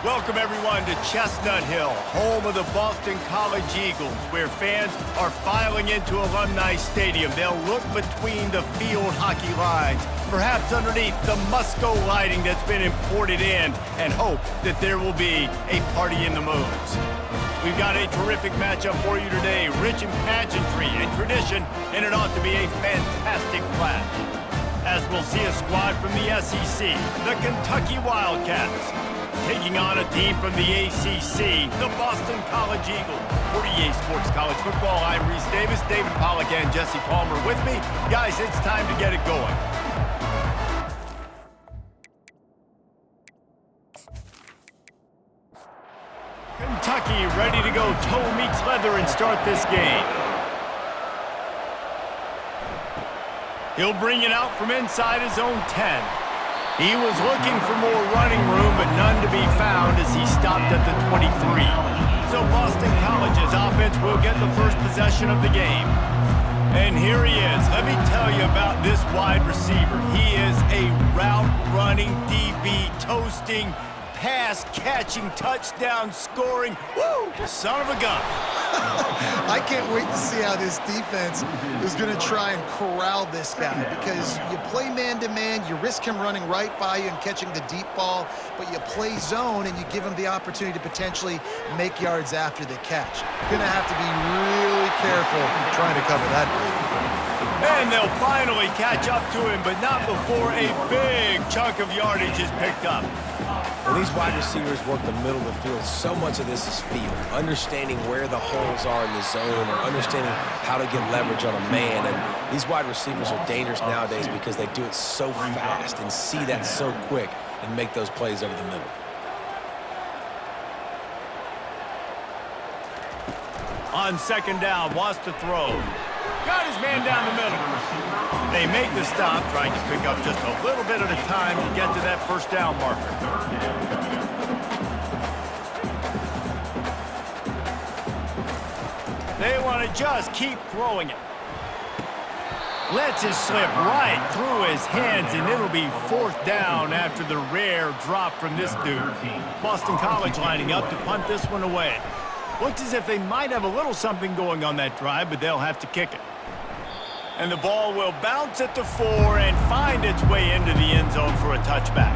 Welcome, everyone, to Chestnut Hill, home of the Boston College Eagles, where fans are filing into Alumni Stadium. They'll look between the field hockey lines, perhaps underneath the Musco lighting that's been imported in, and hope that there will be a party in the moons. We've got a terrific matchup for you today, rich in pageantry and tradition, and it ought to be a fantastic clash. As we'll see a squad from the SEC, the Kentucky Wildcats, taking on a team from the ACC, the Boston College Eagles. For EA Sports College Football, I'm Reese Davis, David Pollack, and Jesse Palmer with me. Guys, it's time to get it going. Kentucky ready to go toe meets leather and start this game. He'll bring it out from inside his own 10. He was looking for more running room, but none to be found as he stopped at the 23. So Boston College's offense will get the first possession of the game. And here he is. Let me tell you about this wide receiver. He is a route-running DB, toasting, pass-catching, touchdown-scoring, woo, son of a gun. I can't wait to see how this defense is going to try and corral this guy, because you play man-to-man, you risk him running right by you and catching the deep ball, but you play zone and you give him the opportunity to potentially make yards after the catch. You're going to have to be really careful trying to cover that. And they'll finally catch up to him, but not before a big chunk of yardage is picked up. Well, these wide receivers work the middle of the field. So much of this is feel, understanding where the holes are in the zone or understanding how to get leverage on a man. And these wide receivers are dangerous nowadays because they do it so fast and see that so quick and make those plays over the middle. On second down, wants to throw. Got his man down the middle. They make the stop, trying to pick up just a little bit at a time to get to that first down marker. They want to just keep throwing it. Lets it slip right through his hands, and it'll be fourth down after the rare drop from this dude. Boston College lining up to punt this one away. Looks as if they might have a little something going on that drive, but they'll have to kick it. And the ball will bounce at the 4 and find its way into the end zone for a touchback.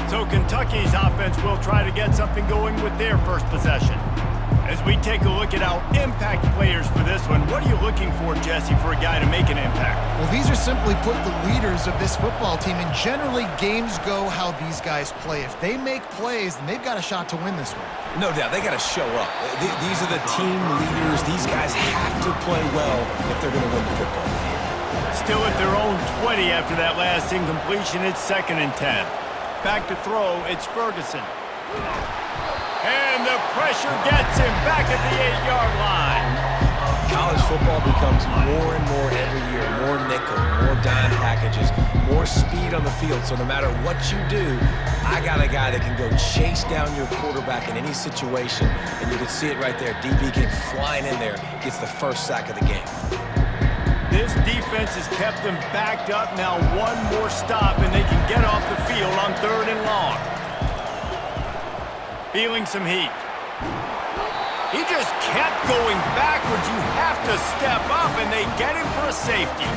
So Kentucky's offense will try to get something going with their first possession. As we take a look at our impact players for this one, what are you looking for, Jesse, for a guy to make an impact? Well, these are simply put the leaders of this football team, and generally games go how these guys play. If they make plays, then they've got a shot to win this one. No doubt, they got to show up. These are the team leaders. These guys have to play well if they're going to win the football game. Still at their own 20 after that last incompletion. It's 2nd and 10. Back to throw, it's Ferguson. And the pressure gets him back at the 8-yard line. College football becomes more and more every year. More nickel, more dime packages, more speed on the field. So no matter what you do, I got a guy that can go chase down your quarterback in any situation. And you can see it right there. DB came flying in there, gets the first sack of the game. This defense has kept them backed up. Now one more stop, and they can get off the field on 3rd and long. Feeling some heat. He just kept going backwards. You have to step up, and they get him for a safety.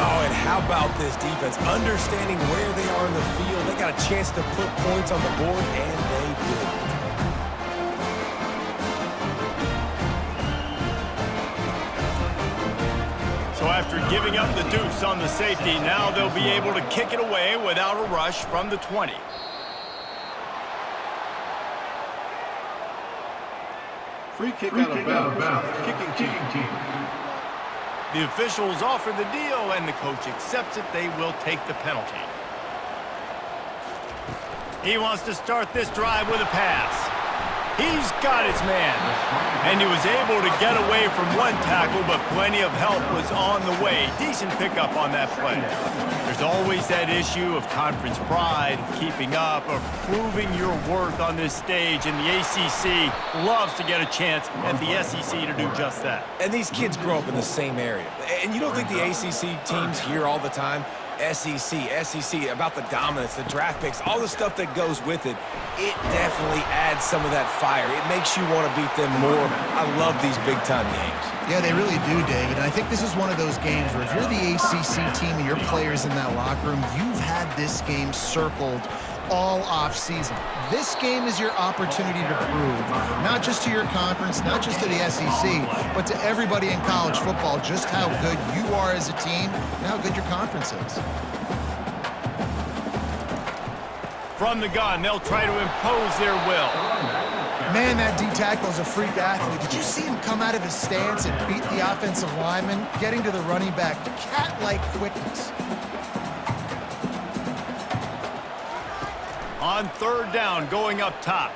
Oh, and how about this defense? Understanding where they are in the field. They got a chance to put points on the board, and they did. So after giving up the deuce on the safety, now they'll be able to kick it away without a rush from the 20. Free kick out of bounds. Kicking team. The officials offer the deal, and the coach accepts it. They will take the penalty. He wants to start this drive with a pass. He's got his man. And he was able to get away from one tackle, but plenty of help was on the way. Decent pickup on that play. There's always that issue of conference pride, of keeping up, of proving your worth on this stage, and the ACC loves to get a chance at the SEC to do just that. And these kids grow up in the same area. And you don't think the ACC teams hear all the time? SEC, about the dominance, the draft picks, all the stuff that goes with it, it definitely adds some of that fire. It makes you want to beat them more. I love these big-time games. Yeah, they really do, David. And I think this is one of those games where if you're the ACC team and your players in that locker room, you've had this game circled all off-season. This game is your opportunity to prove, not just to your conference, not just to the SEC, but to everybody in college football, just how good you are as a team and how good your conference is. From the gun, they'll try to impose their will. Man, that D-tackle is a freak athlete. Did you see him come out of his stance and beat the offensive lineman, getting to the running back? Cat-like quickness. On third down, going up top.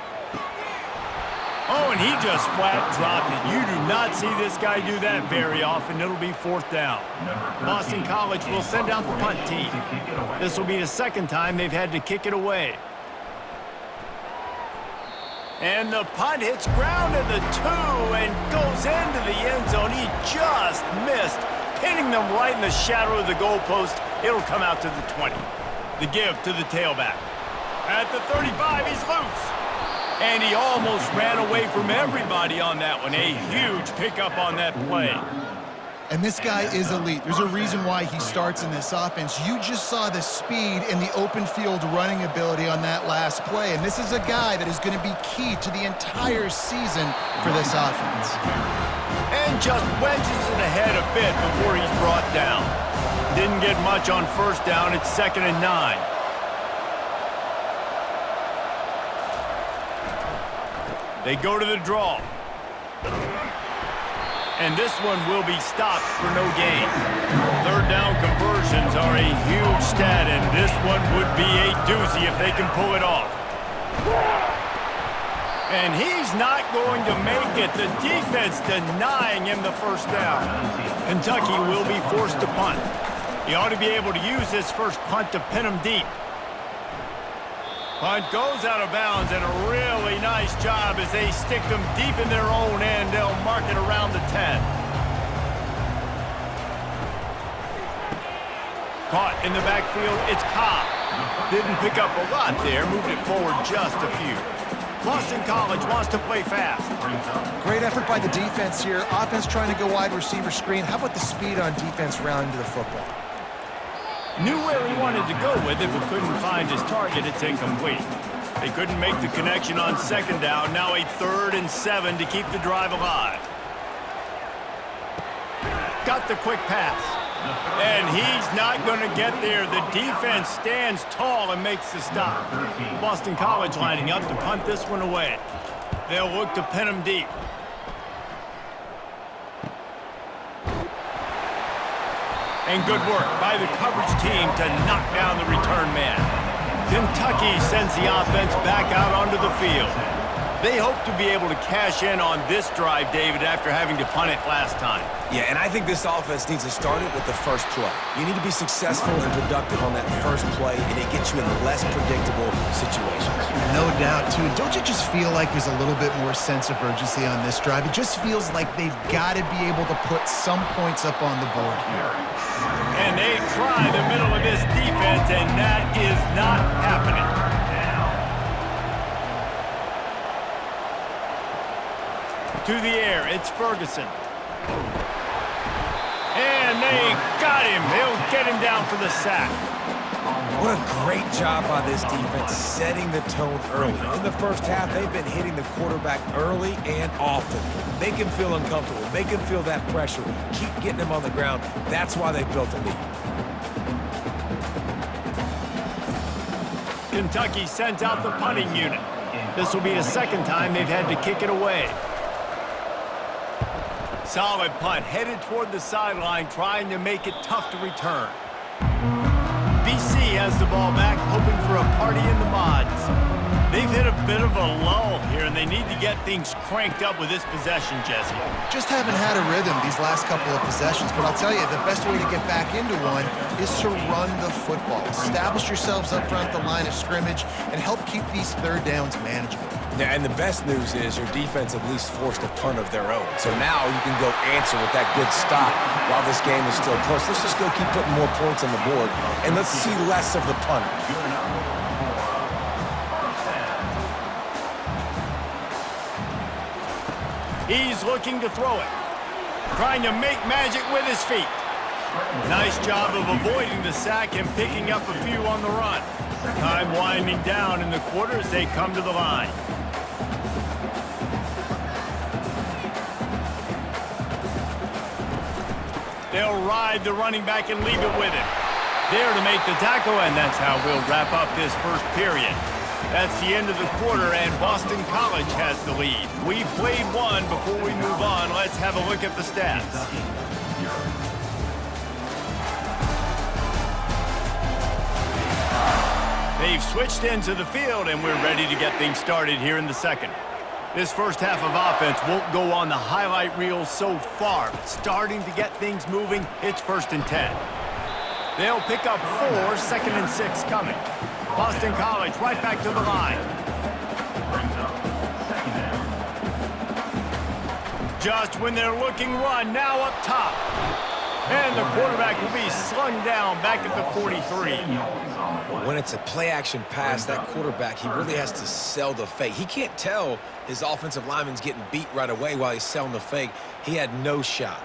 Oh, and he just flat dropped it. You do not see this guy do that very often. It'll be fourth down. Boston College will send out the punt team. This will be the second time they've had to kick it away. And the punt hits ground at the 2 and goes into the end zone. He just missed, hitting them right in the shadow of the goalpost. It'll come out to the 20. The give to the tailback. At the 35, he's loose. And he almost ran away from everybody on that one. A huge pickup on that play. And this guy is elite. There's a reason why he starts in this offense. You just saw the speed and the open field running ability on that last play. And this is a guy that is going to be key to the entire season for this offense. And just wedges it ahead a bit before he's brought down. Didn't get much on first down. It's 2nd and 9. They go to the draw. And this one will be stopped for no gain. Third down conversions are a huge stat, and this one would be a doozy if they can pull it off. And he's not going to make it. The defense denying him the first down. Kentucky will be forced to punt. He ought to be able to use this first punt to pin him deep. Punt goes out of bounds, and a really nice job as they stick them deep in their own end. They'll mark it around the 10. Caught in the backfield, it's Cobb. Didn't pick up a lot there, moved it forward just a few. Boston College wants to play fast. Great effort by the defense here. Offense trying to go wide receiver screen. How about the speed on defense rounding to the football? Knew where he wanted to go with it, but couldn't find his target. It's incomplete. They couldn't make the connection on second down. Now a 3rd and 7 to keep the drive alive. Got the quick pass. And he's not going to get there. The defense stands tall and makes the stop. Boston College lining up to punt this one away. They'll look to pin him deep. And good work by the coverage team to knock down the return man. Kentucky sends the offense back out onto the field. They hope to be able to cash in on this drive, David, after having to punt it last time. Yeah, and I think this offense needs to start it with the first play. You need to be successful and productive on that first play, and it gets you in less predictable situations. No doubt, too. Don't you just feel like there's a little bit more sense of urgency on this drive? It just feels like they've got to be able to put some points up on the board here. And they try the middle of this defense, and that is not happening. To the air, it's Ferguson. And they got him. They'll get him down for the sack. What a great job by this defense setting the tone early. In the first half, they've been hitting the quarterback early and often. Make him feel uncomfortable. Make him feel that pressure. Keep getting him on the ground. That's why they built a lead. Kentucky sends out the punting unit. This will be the second time they've had to kick it away. Solid punt, headed toward the sideline, trying to make it tough to return. BC has the ball back, hoping for a party in the mods. They've hit a bit of a lull here, and they need to get things cranked up with this possession, Jesse. Just haven't had a rhythm these last couple of possessions, but I'll tell you, the best way to get back into one is to run the football. Establish yourselves up front at the line of scrimmage and help keep these third downs manageable. Yeah, and the best news is your defense at least forced a punt of their own. So now you can go answer with that good stop while this game is still close. Let's just go keep putting more points on the board, and let's see less of the punter. He's looking to throw it. Trying to make magic with his feet. Nice job of avoiding the sack and picking up a few on the run. Time winding down in the quarter as they come to the line. They'll ride the running back and leave it with him. There to make the tackle, and that's how we'll wrap up this first period. That's the end of the quarter, and Boston College has the lead. We've played one. Before we move on, let's have a look at the stats. They've switched into the field, and we're ready to get things started here in the second. This first half of offense won't go on the highlight reel so far. But starting to get things moving, it's 1st and 10. They'll pick up 4, 2nd and 6 coming. Boston College right back to the line. Just when they're looking run, now up top. And the quarterback will be slung down back at the 43. When it's a play-action pass, that quarterback, he really has to sell the fake. He can't tell his offensive lineman's getting beat right away while he's selling the fake. He had no shot.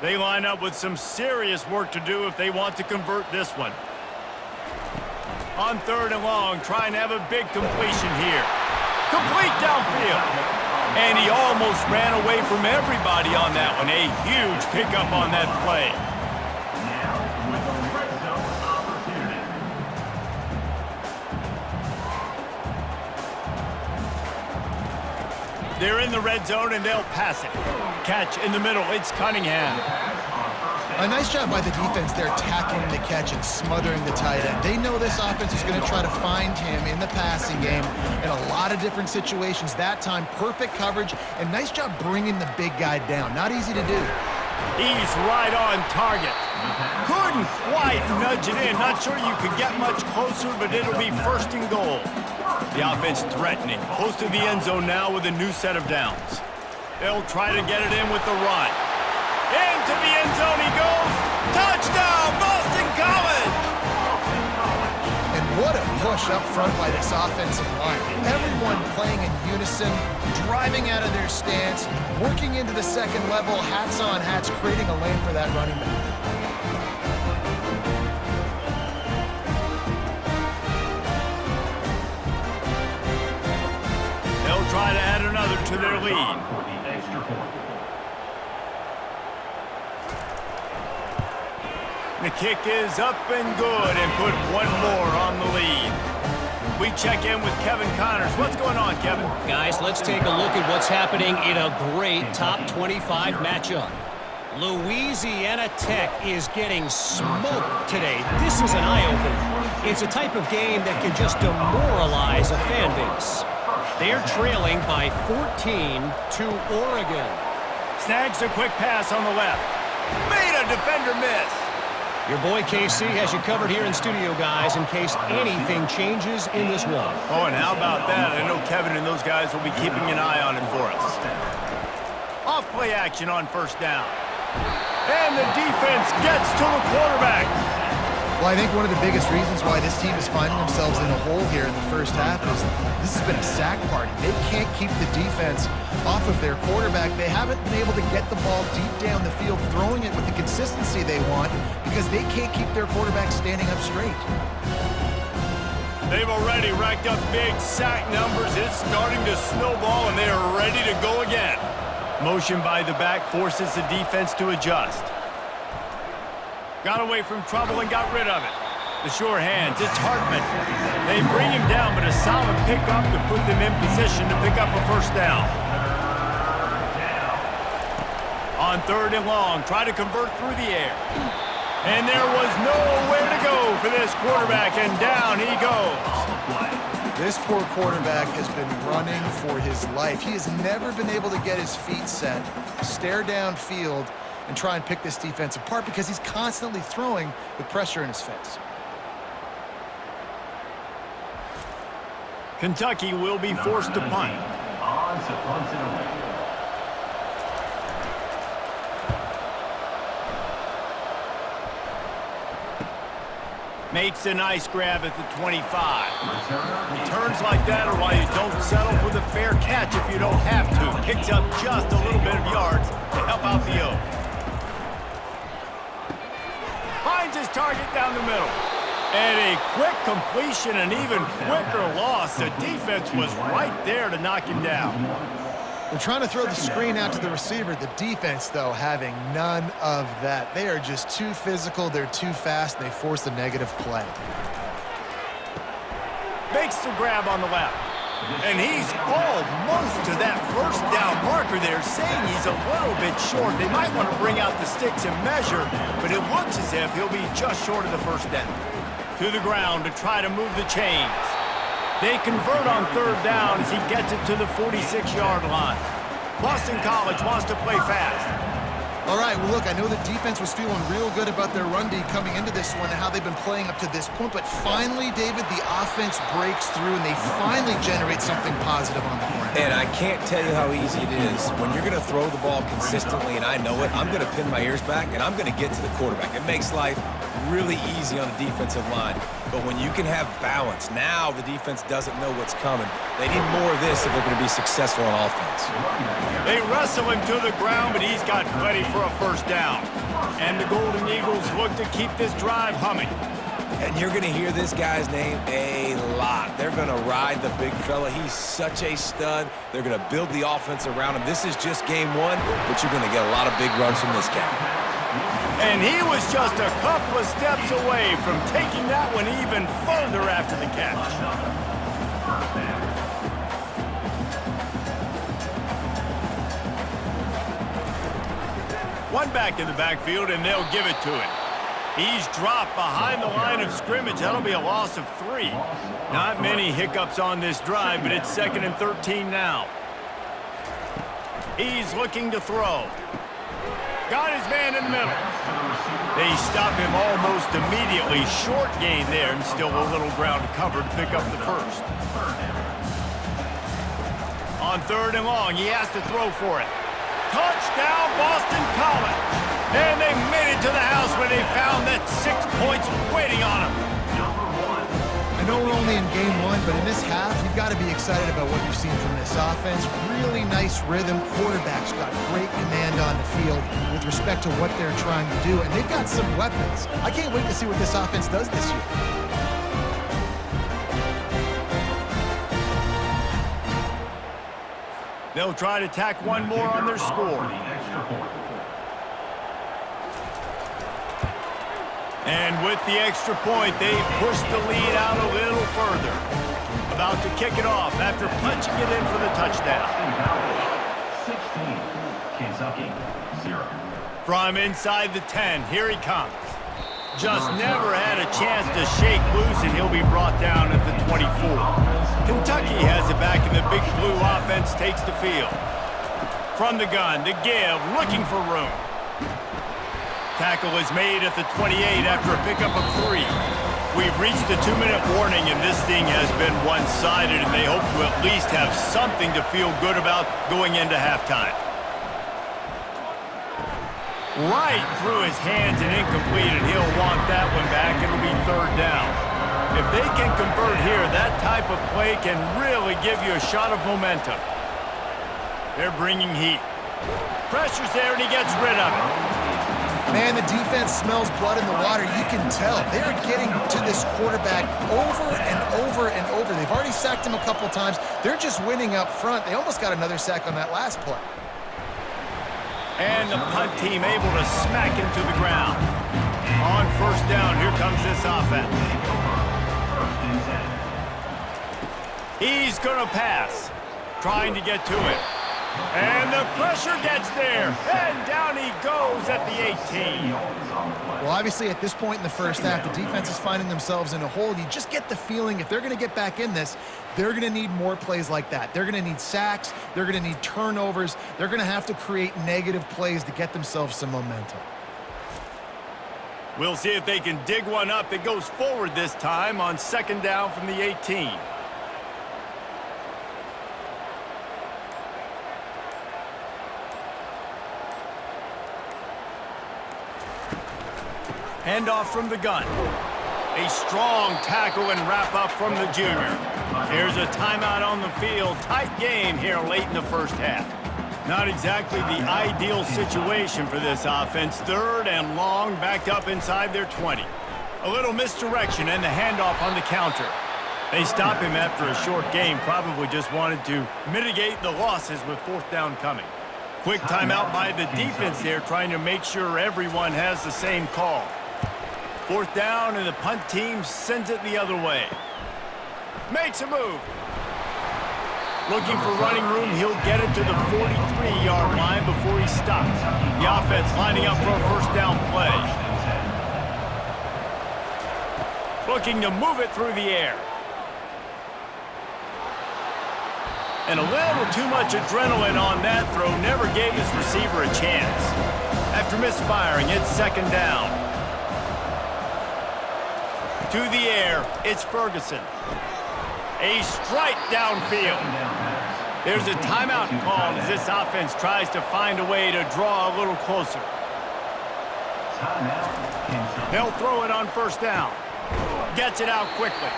They line up with some serious work to do if they want to convert this one. On 3rd and long, trying to have a big completion here. Complete downfield. And he almost ran away from everybody on that one. A huge pickup on that play. They're in the red zone, and they'll pass it. Catch in the middle. It's Cunningham. A nice job by the defense there tackling the catch and smothering the tight end. They know this offense is going to try to find him in the passing game in a lot of different situations. That time, perfect coverage, and nice job bringing the big guy down. Not easy to do. He's right on target. Couldn't quite nudge it in. Not sure you could get much closer, but it'll be 1st and goal. The offense threatening. Close to the end zone now with a new set of downs. They'll try to get it in with the run. Into the end zone he goes. Touchdown, Boston College! And what a push up front by this offensive line. Everyone playing in unison, driving out of their stance, working into the second level, hats on hats, creating a lane for that running back. They'll try to add another to their lead. The kick is up and good, and put one more on the lead. We check in with Kevin Connors. What's going on, Kevin? Guys, let's take a look at what's happening in a great top 25 matchup. Louisiana Tech is getting smoked today. This is an eye-opener. It's a type of game that can just demoralize a fan base. They're trailing by 14 to Oregon. Snags a quick pass on the left. Made a defender miss. Your boy KC has you covered here in studio, guys, in case anything changes in this one. Oh, and how about that? I know Kevin and those guys will be keeping an eye on it for us. Off play action on 1st down. And the defense gets to the quarterback. Well, I think one of the biggest reasons why this team is finding themselves in a hole here in the first half is this has been a sack party. They can't keep the defense off of their quarterback. They haven't been able to get the ball deep down the field, throwing it with the consistency they want because they can't keep their quarterback standing up straight. They've already racked up big sack numbers. It's starting to snowball, and they are ready to go again. Motion by the back forces the defense to adjust. Got away from trouble and got rid of it. The sure hands, it's Hartman. They bring him down, but a solid pickup to put them in position to pick up a 1st down. On 3rd and long, try to convert through the air. And there was nowhere to go for this quarterback, and down he goes. This poor quarterback has been running for his life. He has never been able to get his feet set, stare downfield, and try and pick this defense apart because he's constantly throwing with pressure in his face. Kentucky will be forced to punt. Makes a nice grab at the 25. Returns like that are why you don't settle for the fair catch if you don't have to. Picks up just a little bit of yards to help out the O. Finds his target down the middle. And a quick completion, an even quicker loss. The defense was right there to knock him down. They're trying to throw the screen out to the receiver. The defense, though, having none of that. They are just too physical, they're too fast, and they force a negative play. Makes the grab on the left. And he's almost to that first down marker there, saying he's a little bit short. They might want to bring out the sticks and measure, but it looks as if he'll be just short of the first down. To the ground to try to move the chains. They convert on third down as he gets it to the 46-yard line. Boston College wants to play fast. All right, well, look, I know the defense was feeling real good about their run D coming into this one and how they've been playing up to this point, but finally, David, the offense breaks through and they finally generate something positive on the ground. And I can't tell you how easy it is. When you're going to throw the ball consistently, and I know it, I'm going to pin my ears back, and I'm going to get to the quarterback. It makes life really easy on the defensive line. But when you can have balance, now the defense doesn't know what's coming. They need more of this if they're going to be successful on offense. They wrestle him to the ground, but he's got plenty for a first down. And the Golden Eagles look to keep this drive humming. And you're going to hear this guy's name a lot. They're going to ride the big fella. He's such a stud. They're going to build the offense around him. This is just game one, but you're going to get a lot of big runs from this guy. And he was just a couple of steps away from taking that one even further after the catch. One back in the backfield, and they'll give it to him. He's dropped behind the line of scrimmage. That'll be a loss of 3. Not many hiccups on this drive, but it's 2nd and 13 now. He's looking to throw. Got his man in the middle. They stop him almost immediately. Short gain there, and still a little ground covered to pick up the first. On 3rd and long, he has to throw for it. Touchdown, Boston College. And they made it to the house where they found that 6 points waiting on them. I know we're only in game one, but in this half, you've got to be excited about what you've seen from this offense. Really nice rhythm. Quarterback's got great command on the field with respect to what they're trying to do, and they've got some weapons. I can't wait to see what this offense does this year. They'll try to tack one more on their score. And with the extra point, they push the lead out a little further. About to kick it off after punching it in for the touchdown. 16, Kentucky, 0. From inside the 10, here he comes. Just never had a chance to shake loose, and he'll be brought down at the 24. Kentucky has it back, and the Big Blue offense takes the field. From the gun, the give, looking for room. Tackle is made at the 28 after a pickup of 3. We've reached the 2-minute warning, and this thing has been one-sided, and they hope to at least have something to feel good about going into halftime. Right through his hands and incomplete, and he'll want that one back. It'll be 3rd down. If they can convert here, that type of play can really give you a shot of momentum. They're bringing heat. Pressure's there, and he gets rid of it. Man, the defense smells blood in the water. You can tell. They're getting to this quarterback over and over and over. They've already sacked him a couple times. They're just winning up front. They almost got another sack on that last play. And the punt team able to smack him to the ground. On 1st down, here comes this offense. He's going to pass. Trying to get to it. And the pressure gets there. And down he goes at the 18. Well, obviously, at this point in the first half, the defense is finding themselves in a hole. You just get the feeling if they're going to get back in this, they're going to need more plays like that. They're going to need sacks. They're going to need turnovers. They're going to have to create negative plays to get themselves some momentum. We'll see if they can dig one up that goes forward this time on second down from the 18. Handoff from the gun. A strong tackle and wrap up from the junior. Here's a timeout on the field. Tight game here late in the first half. Not exactly the ideal situation for this offense. Third and long, backed up inside their 20. A little misdirection and the handoff on the counter. They stop him after a short game. Probably just wanted to mitigate the losses with fourth down coming. Quick timeout by the defense there, trying to make sure everyone has the same call. Fourth down, and the punt team sends it the other way. Makes a move. Looking for running room, he'll get it to the 43-yard line before he stops. The offense lining up for a first down play. Looking to move it through the air. And a little too much adrenaline on that throw. Never gave his receiver a chance. After misfiring, it's second down. To the air, it's Ferguson. A strike downfield. There's a timeout called as this offense tries to find a way to draw a little closer. They'll throw it on first down. Gets it out quickly.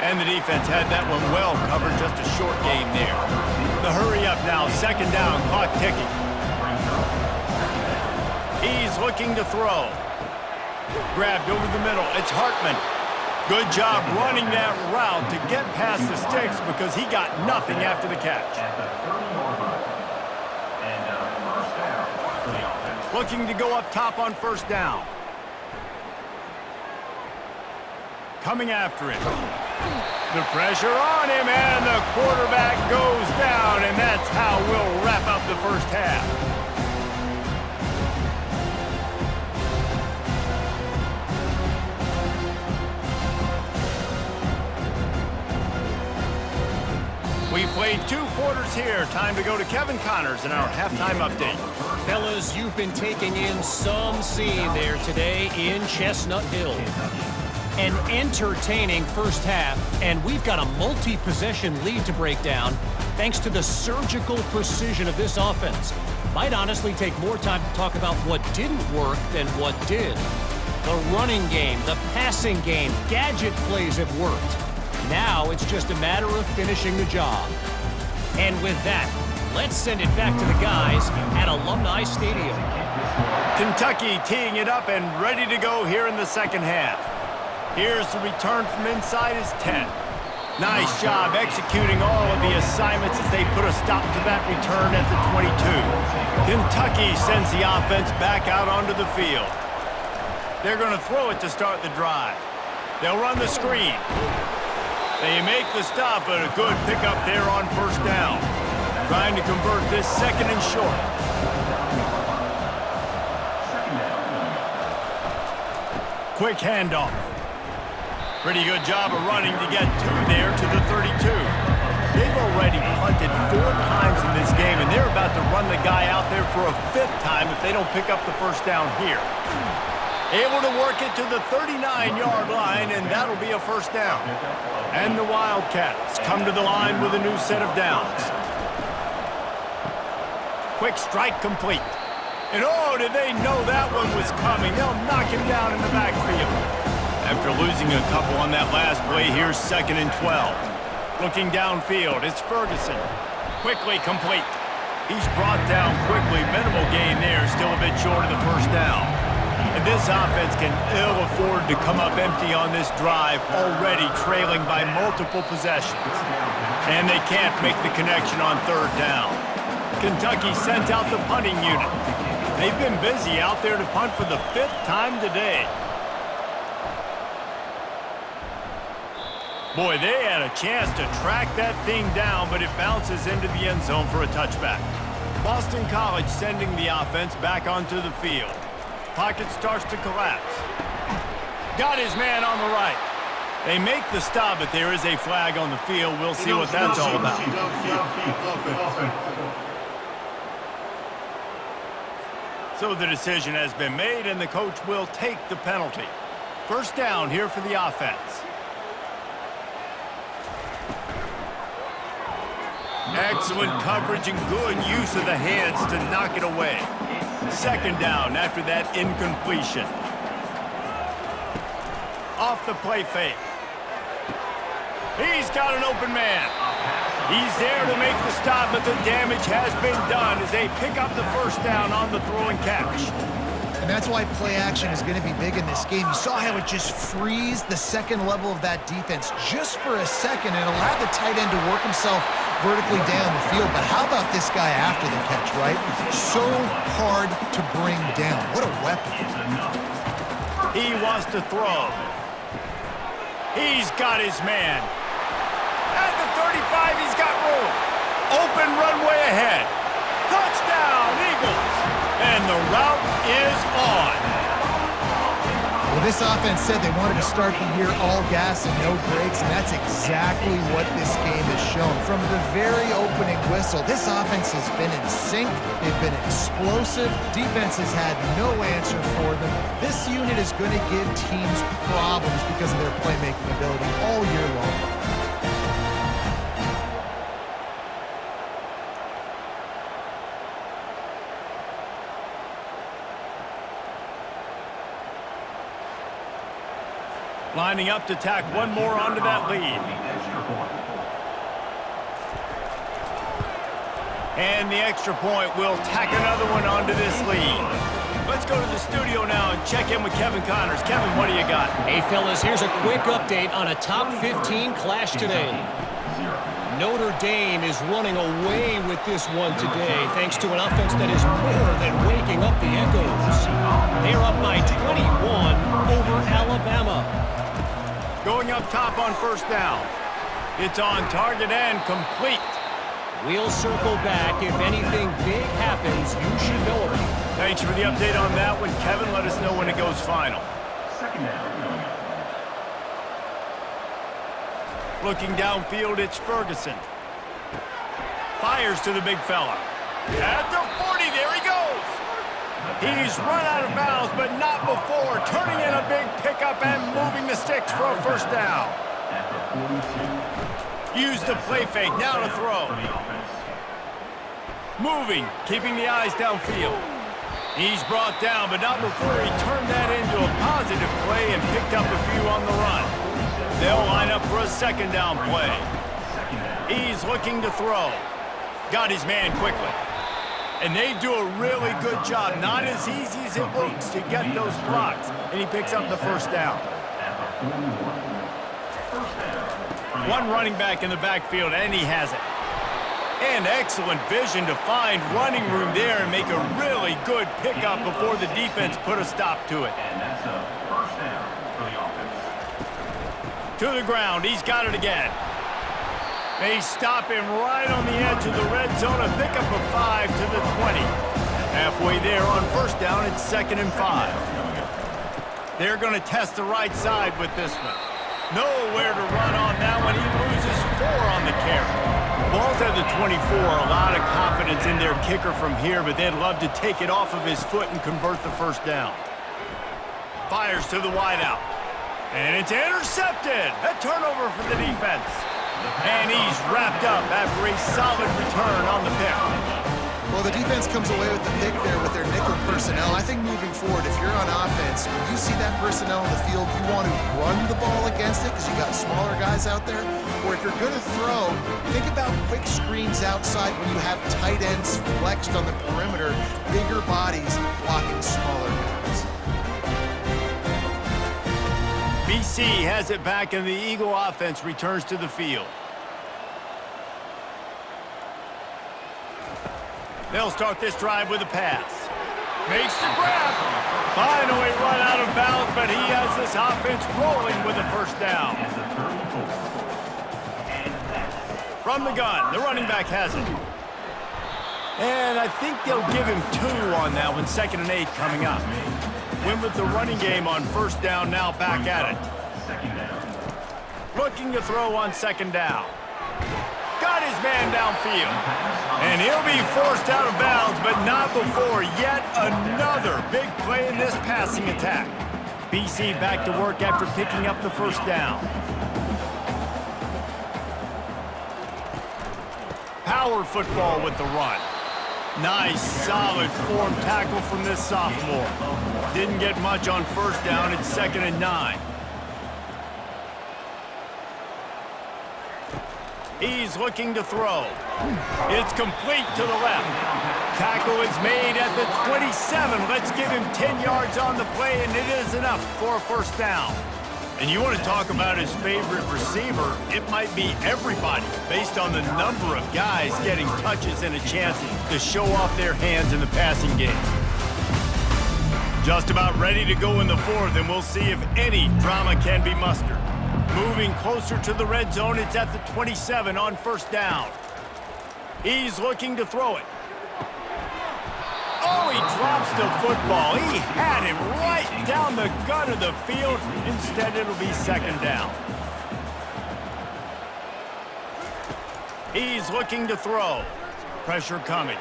And the defense had that one well covered, just a short game there. The hurry up now, second down, clock ticking. He's looking to throw. Grabbed over the middle, it's Hartman. Good job running that route to get past the sticks because he got nothing after the catch. Looking to go up top on first down. Coming after it. The pressure on him, and the quarterback goes down, and that's how we'll wrap up the first half. We played 2 quarters here. Time to go to Kevin Connors in our halftime update. Fellas, you've been taking in some scene there today in Chestnut Hill. An entertaining first half, and we've got a multi-possession lead to break down thanks to the surgical precision of this offense. Might honestly take more time to talk about what didn't work than what did. The running game, the passing game, gadget plays have worked. Now it's just a matter of finishing the job. And with that, let's send it back to the guys at Alumni Stadium. Kentucky teeing it up and ready to go here in the second half. Here's the return from inside his 10. Nice job executing all of the assignments as they put a stop to that return at the 22. Kentucky sends the offense back out onto the field. They're going to throw it to start the drive. They'll run the screen. They make the stop, but a good pickup there on first down. Trying to convert this second and short. Quick handoff. Pretty good job of running to get 2 there to the 32. They've already punted 4 times in this game, and they're about to run the guy out there for a 5th time if they don't pick up the first down here. Able to work it to the 39-yard line, and that'll be a first down. And the Wildcats come to the line with a new set of downs. Quick strike complete. And oh, did they know that one was coming? They'll knock him down in the backfield. After losing a couple on that last play, here's second and 12. Looking downfield, it's Ferguson. Quickly complete. He's brought down quickly. Minimal gain there, still a bit short of the first down. And this offense can ill afford to come up empty on this drive, already trailing by multiple possessions. And they can't make the connection on third down. Kentucky sent out the punting unit. They've been busy out there to punt for the 5th time today. Boy, they had a chance to track that thing down, but it bounces into the end zone for a touchback. Boston College sending the offense back onto the field. Pocket starts to collapse. Got his man on the right. They make the stop, but there is a flag on the field. We'll see what that's all about. So the decision has been made, and the coach will take the penalty. First down here for the offense. Excellent coverage and good use of the hands to knock it away. Second down after that incompletion. Off the play fake. He's got an open man. He's there to make the stop, but the damage has been done as they pick up the first down on the throw and catch. And that's why play action is going to be big in this game. You saw how it just frees the second level of that defense just for a second and allowed the tight end to work himself vertically down the field. But how about this guy after the catch, right? So hard to bring down. What a weapon. He wants to throw. He's got his man. At the 35, he's got room. Open runway ahead. Touchdown, Eagles. And the route is on. Well, this offense said they wanted to start the year all gas and no brakes, and that's exactly what this game has shown. From the very opening whistle, this offense has been in sync. They've been explosive. Defense has had no answer for them. This unit is going to give teams problems because of their playmaking ability all year long. Lining up to tack one more onto that lead. And the extra point will tack another one onto this lead. Let's go to the studio now and check in with Kevin Connors. Kevin, what do you got? Hey, fellas, here's a quick update on a top 15 clash today. Notre Dame is running away with this one today, thanks to an offense that is more than waking up the echoes. They're up by 21 over Alabama. Going up top on first down. It's on target and complete. We'll circle back. If anything big happens, you should know about it. Thanks for the update on that one, Kevin. Let us know when it goes final. Second down. Looking downfield, it's Ferguson. Fires to the big fella. At the 40, there he goes. He's run out of bounds, but not before. Turning in a big pickup and moving the sticks for a first down. At the 42. Use the play fake, now to throw. For the offense. Moving, keeping the eyes downfield. He's brought down, but not before he turned that into a positive play and picked up a few on the run. They'll line up for a second down play. He's looking to throw. Got his man quickly. And they do a really good job. Not as easy as it looks to get those blocks. And he picks up the first down. One running back in the backfield, and he has it. And excellent vision to find running room there and make a really good pickup before the defense put a stop to it. And that's a first down for the offense. To the ground, he's got it again. They stop him right on the edge of the red zone, a pickup of 5 to the 20. Halfway there on first down, it's 2nd and 5. They're going to test the right side with this one. Nowhere to run on that one. He loses 4 on the carry. Ball's at the 24, a lot of confidence in their kicker from here, but they'd love to take it off of his foot and convert the first down. Fires to the wideout. And it's intercepted. A turnover for the defense. And he's wrapped up after a solid return on the pick. Well, the defense comes away with the pick there with their nickel personnel. I think moving forward, if you're on offense, when you see that personnel in the field, you want to run the ball against it because you got smaller guys out there. Or if you're going to throw, think about quick screens outside when you have tight ends flexed on the perimeter, bigger bodies blocking smaller guys. BC has it back, and the Eagle offense returns to the field. They'll start this drive with a pass. Makes the grab. Finally run out of bounds, but he has this offense rolling with a first down. From the gun, the running back has it. And I think they'll give him 2 on that one, 2nd and 8 coming up. Win with the running game on 1st down, now back at it. Looking to throw on 2nd down. Got his man downfield. And he'll be forced out of bounds, but not before yet another big play in this passing attack. BC back to work after picking up the 1st down. Power football with the run. Nice, solid form tackle from this sophomore. Didn't get much on 1st down. It's 2nd and 9. He's looking to throw. It's complete to the left. Tackle is made at the 27. Let's give him 10 yards on the play, and it is enough for a 1st down. And you want to talk about his favorite receiver, it might be everybody, based on the number of guys getting touches and a chance to show off their hands in the passing game. Just about ready to go in the 4th, and we'll see if any drama can be mustered. Moving closer to the red zone, it's at the 27 on 1st down. He's looking to throw it. Oh, he drops the football. He had it right down the gut of the field. Instead, it'll be 2nd down. He's looking to throw. Pressure coming.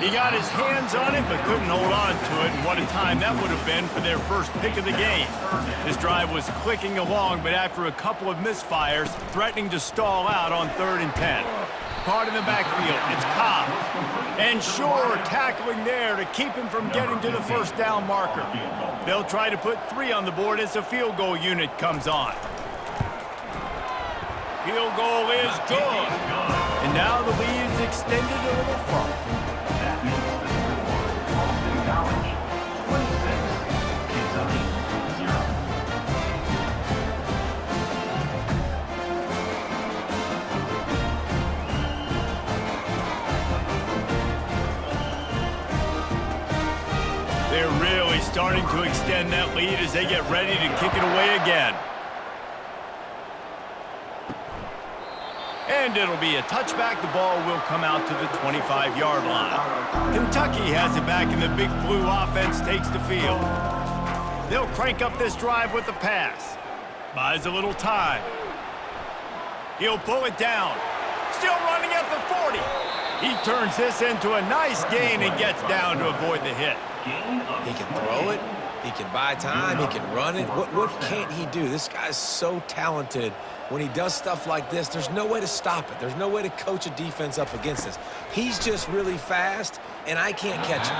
He got his hands on it, but couldn't hold on to it. And what a time that would have been for their first pick of the game. This drive was clicking along, but after a couple of misfires, threatening to stall out on 3rd and 10. Caught in the backfield. It's Cobb. And Shore tackling there to keep him from getting to the 1st down marker. They'll try to put 3 on the board as the field goal unit comes on. Field goal is good. And now the lead is extended a little further. That makes the score Boston College 26, Kentucky 0. They're really starting to extend that lead as they get ready to kick it away again. And it'll be a touchback. The ball will come out to the 25-yard line. Kentucky has it back, and the Big Blue offense takes the field. They'll crank up this drive with the pass. Buys a little time. He'll pull it down. Still running at the 40. He turns this into a nice gain and gets down to avoid the hit. He can throw it. He can buy time. He can run it. What can't he do? This guy's so talented. When he does stuff like this, there's no way to stop it. There's no way to coach a defense up against this. He's just really fast, and I can't catch him.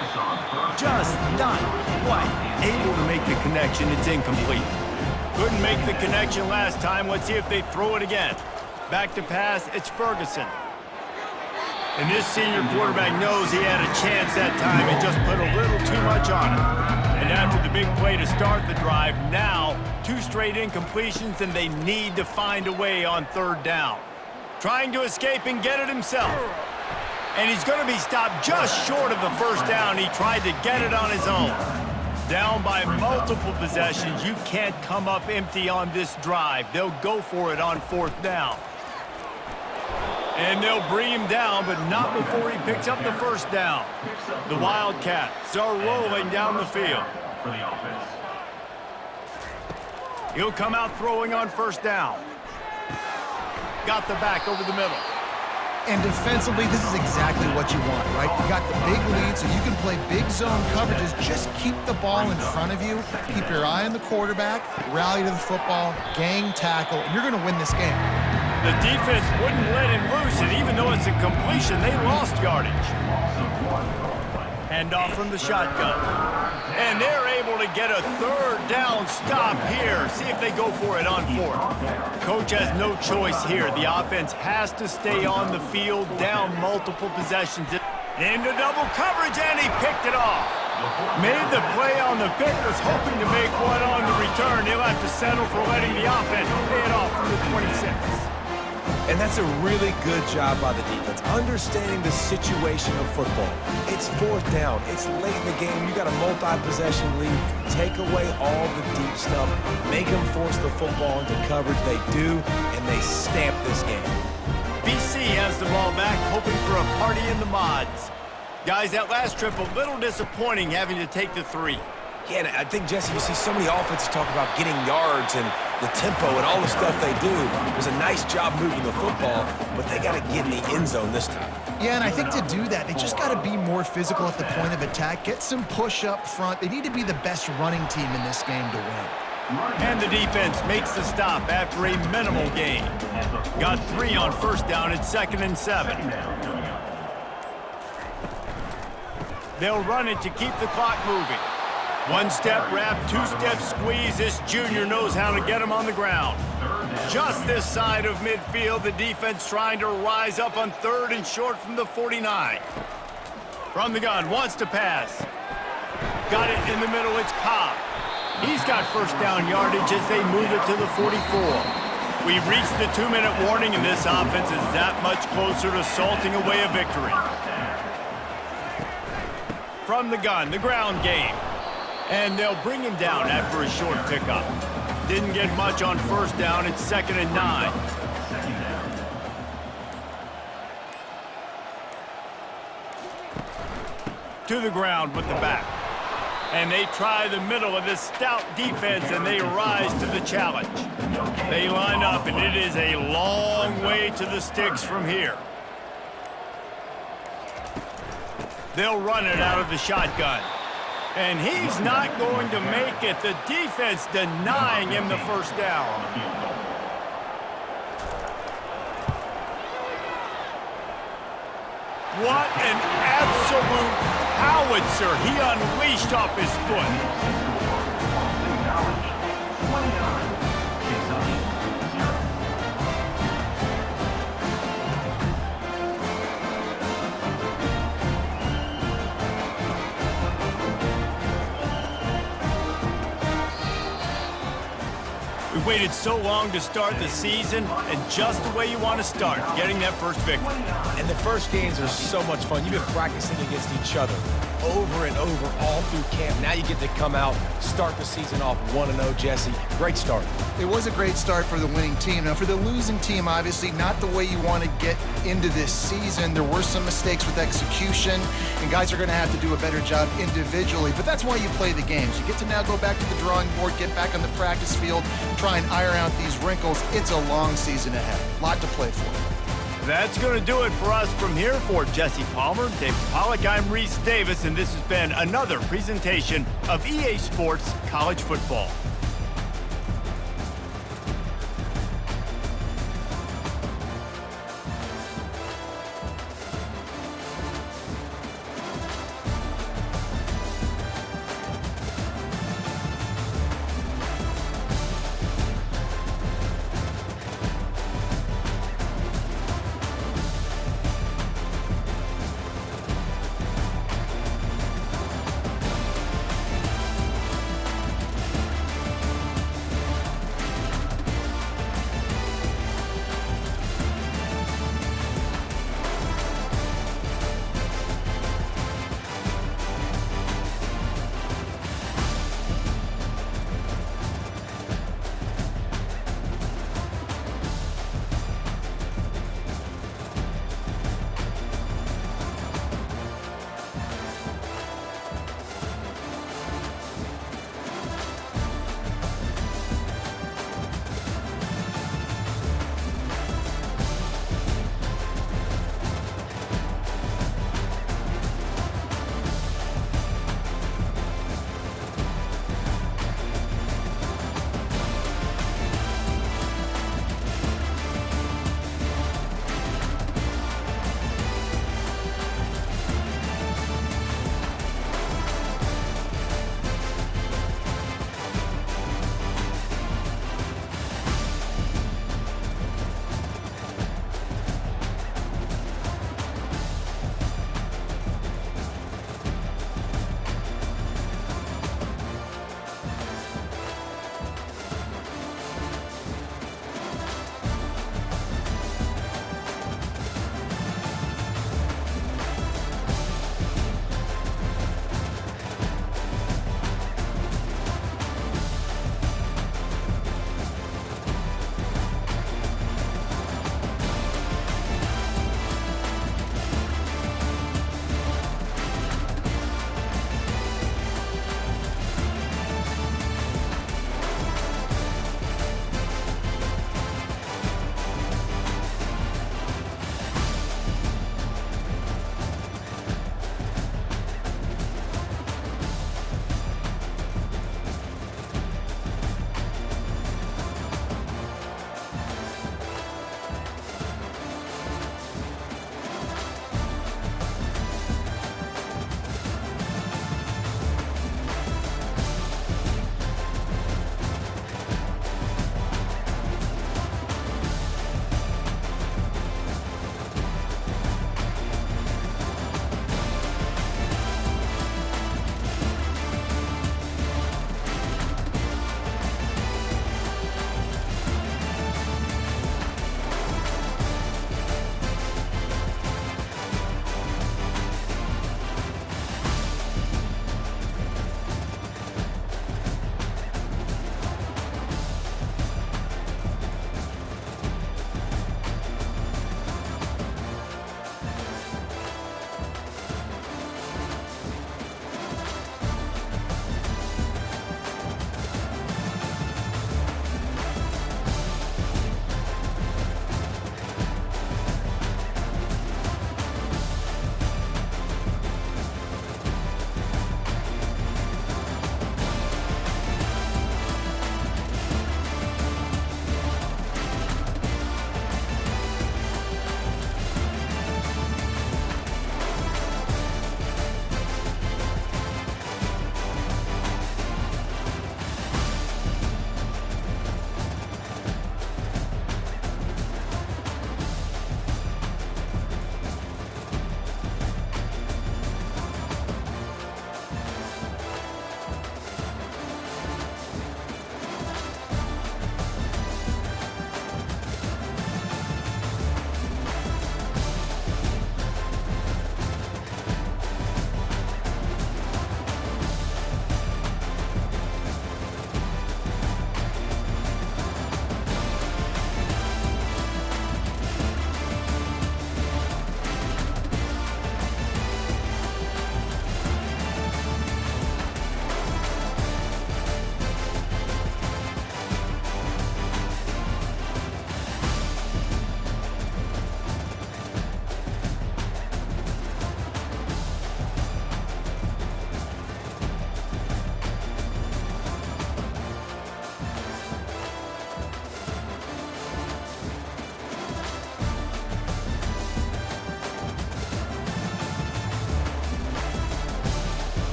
Just not quite able to make the connection. It's incomplete. Couldn't make the connection last time. Let's see if they throw it again. Back to pass, it's Ferguson. And this senior quarterback knows he had a chance that time and just put a little too much on it. And after the big play to start the drive, now 2 straight incompletions, and they need to find a way on 3rd down. Trying to escape and get it himself. And he's going to be stopped just short of the 1st down. He tried to get it on his own. Down by multiple possessions. You can't come up empty on this drive. They'll go for it on 4th down. And they'll bring him down, but not before he picks up the 1st down. The Wildcats are rolling down the field. For the offense. He'll come out throwing on 1st down. Got the back over the middle. And defensively, this is exactly what you want, right? You got the big lead, so you can play big zone coverages. Just keep the ball in front of you. Keep your eye on the quarterback. Rally to the football. Gang tackle. And you're going to win this game. The defense wouldn't let him loose, and even though it's a completion, they lost yardage. Handoff from the shotgun. And they're able to get a 3rd down stop here. See if they go for it on 4th. Coach has no choice here. The offense has to stay on the field, down multiple possessions. Into double coverage, and he picked it off. Made the play on the pick, was hoping to make one on the return. He'll have to settle for letting the offense pay it off from the 26. And that's a really good job by the defense, understanding the situation of football. It's 4th down. It's late in the game. You got a multi-possession lead. Take away all the deep stuff. Make them force the football into coverage. They do, and they stamp this game. BC has the ball back, hoping for a party in the mods. Guys, that last trip a little disappointing having to take the 3. Yeah, and I think, Jesse, you see so many offenses talk about getting yards and the tempo and all the stuff they do. It was a nice job moving the football, but they got to get in the end zone this time. Yeah, and I think to do that, they just got to be more physical at the point of attack, get some push up front. They need to be the best running team in this game to win. And the defense makes the stop after a minimal gain. Got 3 on first down at 2nd and 7. They'll run it to keep the clock moving. 1-step wrap, 2-step squeeze. This junior knows how to get him on the ground. Just this side of midfield, the defense trying to rise up on 3rd and short from the 49. From the gun, wants to pass. Got it in the middle, it's Cobb. He's got first down yardage as they move it to the 44. We've reached the 2-minute warning, and this offense is that much closer to salting away a victory. From the gun, the ground game. And they'll bring him down after a short pickup. Didn't get much on first down. It's 2nd and 9. To the ground with the back. And they try the middle of this stout defense, and they rise to the challenge. They line up, and it is a long way to the sticks from here. They'll run it out of the shotgun. And he's not going to make it. The defense denying him the first down. What an absolute howitzer he unleashed off his foot. We waited so long to start the season, and just the way you want to start, getting that first victory. And the first games are so much fun. You've been practicing against each other over and over all through camp. Now you get to come out, start the season off 1-0, Jesse. Great start. It was a great start for the winning team. Now, for the losing team, obviously not the way you want to get into this season. There were some mistakes with execution, and guys are going to have to do a better job individually. But that's why you play the games. You get to now go back to the drawing board, get back on the practice field, try and iron out these wrinkles. It's a long season ahead. A lot to play for. That's going to do it for us from here. For Jesse Palmer, David Pollack, I'm Reese Davis, and this has been another presentation of EA Sports College Football.